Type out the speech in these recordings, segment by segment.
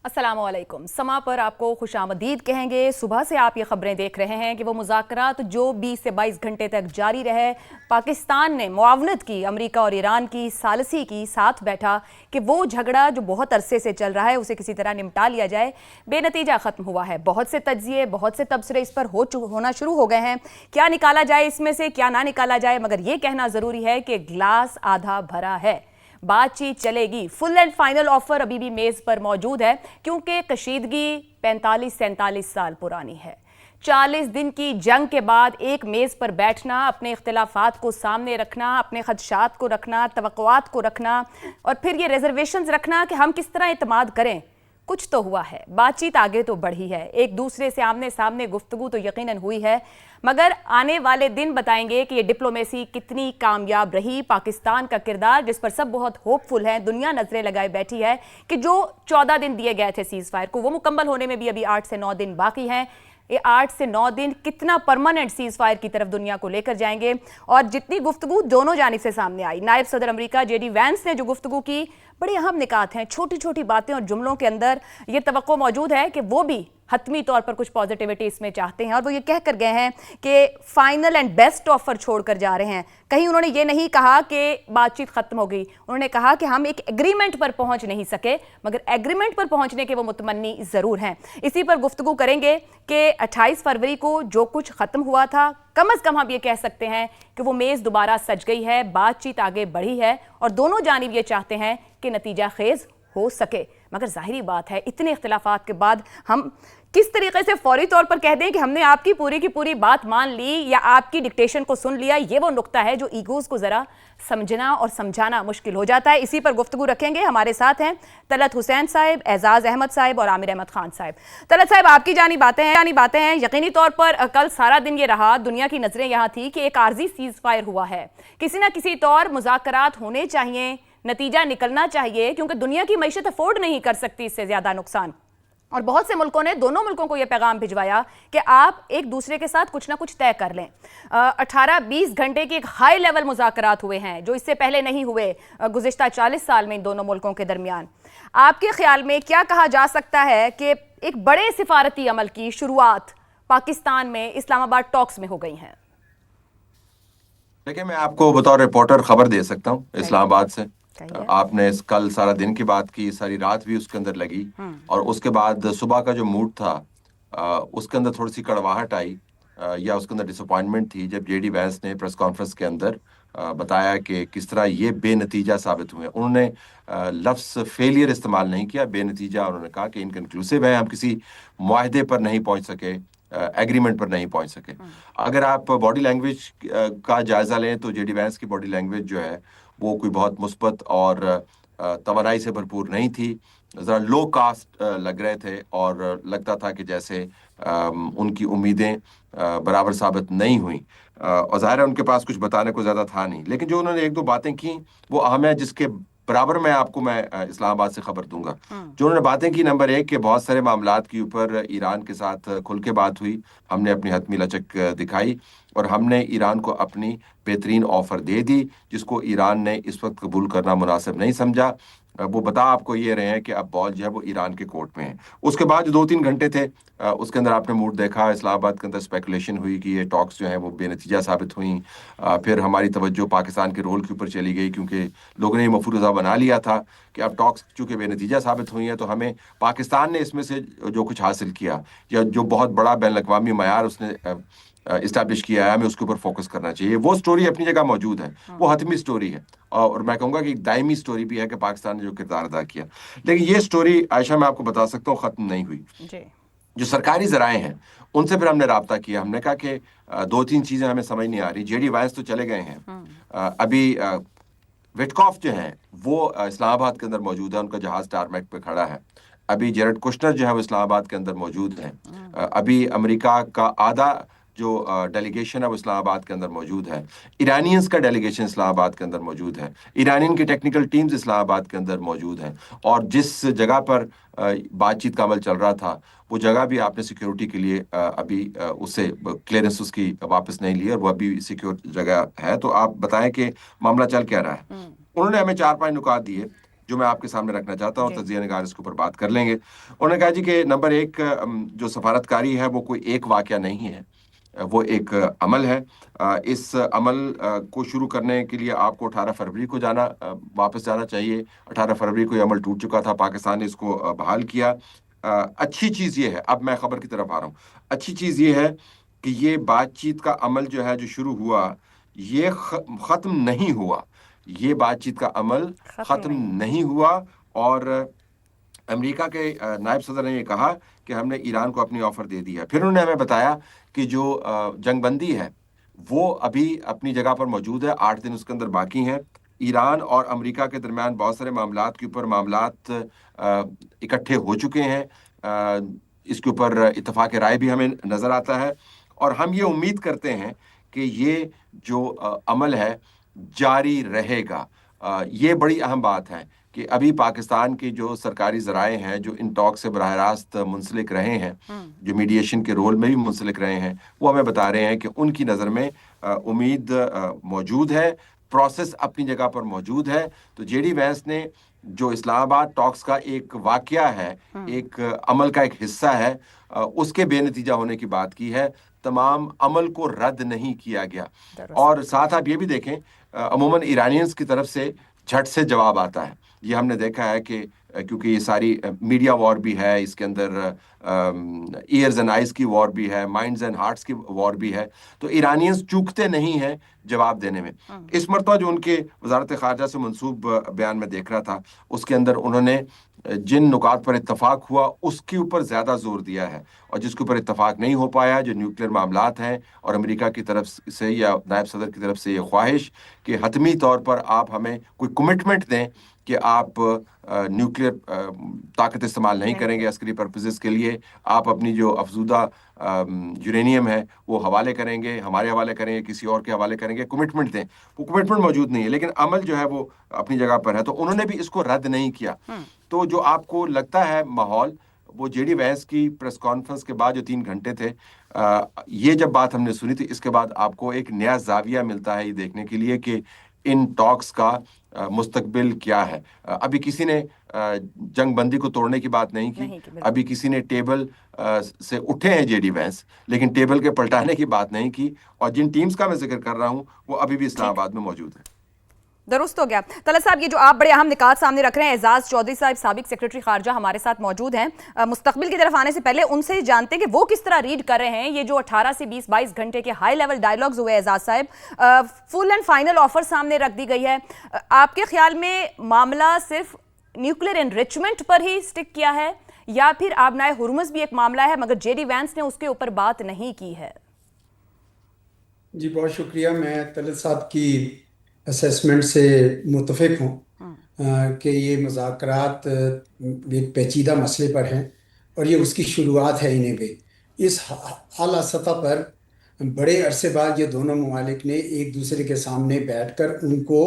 अस्सलाम वालेकुम। समा पर आपको खुश आमदीद कहेंगे। सुबह से आप ये खबरें देख रहे हैं कि वो मुज़ाकरात जो 20 से 22 घंटे तक जारी रहे, पाकिस्तान ने मुआवनत की, अमेरिका और ईरान की सालसी की, साथ बैठा कि वो झगड़ा जो बहुत अरसे से चल रहा है उसे किसी तरह निपटा लिया जाए, बेनतीजा ख़त्म हुआ है। बहुत से तज्जिए, बहुत से तबसरे इस पर होना शुरू हो गए हैं, क्या निकाला जाए इसमें से, क्या ना निकाला जाए, मगर ये कहना ज़रूरी है कि ग्लास आधा भरा है। बातचीत चलेगी। फुल एंड फाइनल ऑफर अभी भी मेज पर मौजूद है, क्योंकि कशीदगी 45-47 साल पुरानी है। 40 दिन की जंग के बाद एक मेज पर बैठना, अपने इख्तिलाफात को सामने रखना, अपने खदशात को रखना, तवक्कुआत को रखना और फिर ये रिजर्वेशंस रखना कि हम किस तरह इत्मीनान करें, कुछ तो हुआ है। बातचीत आगे तो बढ़ी है, एक दूसरे से आमने सामने गुफ्तगू तो यकीनन हुई है, मगर आने वाले दिन बताएंगे कि ये डिप्लोमेसी कितनी कामयाब रही। पाकिस्तान का किरदार, जिस पर सब बहुत होपफुल हैं, दुनिया नजरें लगाए बैठी है कि जो 14 दिन दिए गए थे सीज फायर को, वो मुकम्मल होने में भी अभी 8 से 9 दिन बाकी हैं। ये 8 से 9 दिन कितना परमानेंट सीज फायर की तरफ दुनिया को लेकर जाएंगे। और जितनी गुफ्तगू दोनों जानिब से सामने आई, नायब सदर अमेरिका जेडी वैंस ने जो गुफ्तगू की, बड़ी अहम निकात हैं, छोटी छोटी बातें और जुमलों के अंदर ये तवक्को मौजूद है कि वो भी हतमी तौर पर कुछ पॉजिटिविटी इसमें चाहते हैं। और वो ये कह कर गए हैं कि फाइनल एंड बेस्ट ऑफर छोड़कर जा रहे हैं। कहीं उन्होंने ये नहीं कहा कि बातचीत खत्म हो गई, उन्होंने कहा कि हम एक एग्रीमेंट पर पहुंच नहीं सके, मगर एग्रीमेंट पर पहुंचने के वो मुतमन्नी जरूर हैं। इसी पर गुफ्तगू करेंगे कि 28 फरवरी को जो कुछ खत्म हुआ था, कम अज कम हम ये कह सकते हैं कि वो मेज दोबारा सज गई है, बातचीत आगे बढ़ी है और दोनों जानिब ये चाहते हैं कि नतीजा खेज हो सके। मगर जाहिरी बात है, इतने इख्तिलाफात के बाद हम किस तरीके से फौरी तौर पर कह दें कि हमने आपकी पूरी की पूरी बात मान ली या आपकी डिक्टेशन को सुन लिया, ये वो नुक्ता है जो ईगोज़ को ज़रा समझना और समझाना मुश्किल हो जाता है। इसी पर गुफ्तगू रखेंगे। हमारे साथ हैं तलत हुसैन साहब, एजाज अहमद साहब और आमिर अहमद खान साहब। तलत साहब, आपकी जानी बातें हैं। यकीनी तौर पर कल सारा दिन ये रहा, दुनिया की नज़रें यहाँ थी कि एक आर्जी सीज फायर हुआ है, किसी ना किसी तौर मुज़ाकरात होने चाहिए, नतीजा निकलना चाहिए, क्योंकि दुनिया की मईशत अफोर्ड नहीं कर सकती इससे ज़्यादा नुकसान। और बहुत से मुल्कों ने, दोनों मुल्कों को यह पैगाम भिजवाया कि आप एक दूसरे के साथ कुछ ना कुछ तय कर लें। 18-20 घंटे के एक हाई लेवल मुज़ाकरात हुए हैं जो इससे पहले नहीं हुए गुज़िश्ता 40 साल में इन दोनों मुल्कों के दरमियान। आपके ख्याल में क्या कहा जा सकता है कि एक बड़े सिफारती अमल की शुरुआत पाकिस्तान में इस्लामाबाद टॉक्स में हो गई है? देखिए, मैं आपको बतौर रिपोर्टर खबर दे सकता हूँ इस्लामाबाद से। आपने कल सारा दिन की बात की, सारी रात भी उसके अंदर लगी और उसके बाद सुबह का जो मूड था उसके अंदर थोड़ी सी कड़वाहट आई या उसके अंदर डिसअपॉइंटमेंट थी जब जेडी वैंस ने प्रेस कॉन्फ्रेंस के अंदर बताया कि किस तरह ये बेनतीजा साबित हुए। उन्होंने लफ्ज़ फेलियर इस्तेमाल नहीं किया, बेनतीजा उन्होंने कहा कि इनकन्क्लूसिव है, हम किसी मुआहदे पर नहीं पहुंच सके, एग्रीमेंट पर नहीं पहुंच सके। अगर आप बॉडी लैंग्वेज का जायजा लें तो जेडी वैंस की बॉडी लैंग्वेज जो है वो कोई बहुत मुस्बत और तवानाई से भरपूर नहीं थी, ज़रा लो कास्ट लग रहे थे और लगता था कि जैसे उनकी उम्मीदें बराबर साबित नहीं हुई और ज़ाहिर है उनके पास कुछ बताने को ज़्यादा था नहीं। लेकिन जो उन्होंने एक दो बातें की वो अहम है, जिसके बराबर मैं इस्लामाबाद से खबर दूंगा। जो उन्होंने बातें की, नंबर 1 के बहुत सारे मामलात के ऊपर ईरान के साथ खुल के बात हुई, हमने अपनी हतमी लचक दिखाई और हमने ईरान को अपनी बेहतरीन ऑफर दे दी जिसको ईरान ने इस वक्त कबूल करना मुनासिब नहीं समझा। वो बता आपको ये रहे हैं कि अब बॉल जो है वो ईरान के कोर्ट में है। उसके बाद जो 2-3 घंटे थे उसके अंदर आपने मूड देखा, इस्लामाबाद के अंदर स्पेकुलेशन हुई कि ये टॉक्स जो हैं वो बेनतीजा साबित हुई। फिर हमारी तवज्जो पाकिस्तान के रोल के ऊपर चली गई, क्योंकि लोगों ने ये मफरूज़ा बना लिया था कि अब टॉक्स चूँकि बेनतीजा साबित हुई हैं तो हमें पाकिस्तान ने इसमें से जो कुछ हासिल किया या जो बहुत बड़ा बैन अवी मयार उसने इस्टेब्लिश किया है, हमें उसके ऊपर फोकस करना चाहिए। वो स्टोरी अपनी जगह मौजूद है, वो हतमी स्टोरी है और मैं कहूँगा कि एक दायमी स्टोरी भी है कि पाकिस्तान ने जो किरदार अदा किया। लेकिन ये स्टोरी आयशा मैं आपको बता सकता हूँ ख़त्म नहीं हुई। जो सरकारी ज़राए हैं उनसे फिर हमने राब्ता किया, हमने कहा कि 2-3 चीज़ें हमें समझ नहीं आ रही। जेडी वैंस तो चले गए हैं, अभी विटकॉफ जो हैं वो इस्लामाबाद के अंदर मौजूद है, उनका जहाज़ टारमेक पे खड़ा है। अभी जेरेड कुश्नर जो है वो इस्लामाबाद के अंदर मौजूद हैं। अभी अमेरिका का आधा जो डेलीगेशन है वो इस्लामाबाद के अंदर मौजूद है। ईरानियंस का डेलीगेशन इस्लामाबाद के अंदर मौजूद है। ईरानियन की टेक्निकल टीम्स इस्लामाबाद के अंदर मौजूद हैं और जिस जगह पर बातचीत का अमल चल रहा था वो जगह भी आपने सिक्योरिटी के लिए अभी उससे क्लियरेंस उसकी वापस नहीं ली और वो अभी सिक्योर जगह है। तो आप बताएं कि मामला चल क्या रहा है। उन्होंने हमें 4-5 नुकात दिए। जो मैं आपके सामने रखना चाहता हूँ, जी। तजिया निगार इसके ऊपर बात कर लेंगे। उन्होंने कहा जी कि नंबर एक, जो सफारतकारी है वो कोई एक वाकया नहीं है, वो एक अमल है। इस अमल को शुरू करने के लिए आपको 18 फरवरी को वापस जाना चाहिए। 18 फरवरी को ये अमल टूट चुका था, पाकिस्तान ने इसको बहाल किया। अच्छी चीज़ ये है, अब मैं खबर की तरफ आ रहा हूँ। अच्छी चीज़ ये है कि ये बातचीत का अमल जो है, जो शुरू हुआ, ये ख़त्म नहीं हुआ। ये बातचीत का अमल खत्म ख़त्म नहीं हुआ। नहीं हुआ। और अमेरिका के नायब सदर ने ये कहा कि हमने ईरान को अपनी ऑफर दे दी है। फिर उन्होंने हमें बताया कि जो जंगबंदी है वो अभी अपनी जगह पर मौजूद है, 8 दिन उसके अंदर बाकी हैं। ईरान और अमेरिका के दरमियान बहुत सारे मामलात के ऊपर मामलात इकट्ठे हो चुके हैं। इसके ऊपर इत्तफाक राय भी हमें नजर आता है, और हम ये उम्मीद करते हैं कि ये जो अमल है जारी रहेगा। ये बड़ी अहम बात है कि अभी पाकिस्तान की जो सरकारी ज़राए हैं, जो इन टॉक से बराह रास्त मुंसलिक रहे हैं, जो मीडिएशन के रोल में भी मुंसलिक रहे हैं, वो हमें बता रहे हैं कि उनकी नज़र में उम्मीद मौजूद है, प्रोसेस अपनी जगह पर मौजूद है। तो जेडी वैंस ने जो इस्लामाबाद टॉक्स का एक वाकया है, एक अमल का एक हिस्सा है, उसके बेनतीजा होने की बात की है। तमाम अमल को रद्द नहीं किया गया। और साथ आप ये भी देखें, अमूमन ईरानियंस की तरफ से झट से जवाब आता है। ये हमने देखा है कि क्योंकि ये सारी मीडिया वॉर भी है, इसके अंदर ईयर्स एंड आइज की वॉर भी है, माइंड्स एंड हार्ट्स की वॉर भी है, तो ईरानियंस चूकते नहीं हैं जवाब देने में। इस मरतबा जो उनके वजारत खारजा से मंसूब बयान में देख रहा था, उसके अंदर उन्होंने जिन नुकात पर इत्तफाक हुआ उसके ऊपर ज़्यादा जोर दिया है, और जिसके ऊपर इत्तफाक नहीं हो पाया, जो न्यूक्लियर मामलात हैं, और अमेरिका की तरफ से या नायब सदर की तरफ से ये ख्वाहिश कि हतमी तौर पर आप हमें कोई कमिटमेंट दें कि आप न्यूक्लियर ताकत इस्तेमाल नहीं करेंगे अस्करी पर्पसेस के लिए, आप अपनी जो अफजूदा यूरेनियम है वो हवाले करेंगे, हमारे हवाले करेंगे, किसी और के हवाले करेंगे, कमिटमेंट दें। वो कमिटमेंट मौजूद नहीं है, लेकिन अमल जो है वो अपनी जगह पर है, तो उन्होंने भी इसको रद्द नहीं किया। तो जो आपको लगता है माहौल, वो जेडी वैंस की प्रेस कॉन्फ्रेंस के बाद जो 3 घंटे थे, ये जब बात हमने सुनी थी, इसके बाद आपको एक नया जाविया मिलता है ये देखने के लिए कि इन टॉक्स का मुस्तकबिल क्या है। अभी किसी ने जंग बंदी को तोड़ने की बात नहीं की, अभी किसी ने टेबल से उठे हैं जेडी वैंस, लेकिन टेबल के पलटाने की बात नहीं की। और जिन टीम्स का मैं जिक्र कर रहा हूं वो अभी भी इस्लामाबाद में मौजूद है। दुरुस्त हो गया। तलत साहब, ये जो आप बड़े अहम निकात सामने रख रहे हैं, एजाज चौधरी साहब साबिक सेक्रेटरी खारजा हमारे साथ मौजूद हैं। मुस्तकबिल की तरफ आने से पहले उनसे जानते हैं कि वो किस तरह रीड कर रहे हैं ये जो 18 से 22 घंटे के हाई लेवल डायलॉग्स हुए। एजाज साहब, फुल एंड फाइनल ऑफर सामने रख दी गई है, आपके ख्याल में मामला सिर्फ न्यूक्लियर एनरिचमेंट पर ही स्टिक किया है, या फिर आबनाए हुर्मुज़ भी एक मामला है मगर जेडी वैंस ने उसके ऊपर बात नहीं की है? जी बहुत शुक्रिया। मैं तलत साहब की असेसमेंट से मुतफिक हूँ कि ये मुज़ाकरात एक पेचीदा मसले पर हैं और ये उसकी शुरुआत है। इन्हें भी इस आला सतह पर बड़े अरसे बाद ये दोनों ममालिक ने एक दूसरे के सामने बैठकर उनको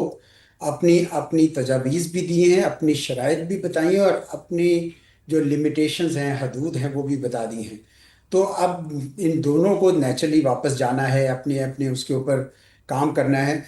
अपनी अपनी तजावीज़ भी दी हैं, अपनी शराइत भी बताई हैं, और अपनी जो लिमिटेशंस हैं, हदूद हैं, वो भी बता दी हैं। तो अब इन दोनों को नेचुरली वापस जाना है, अपने अपने उसके ऊपर काम करना है।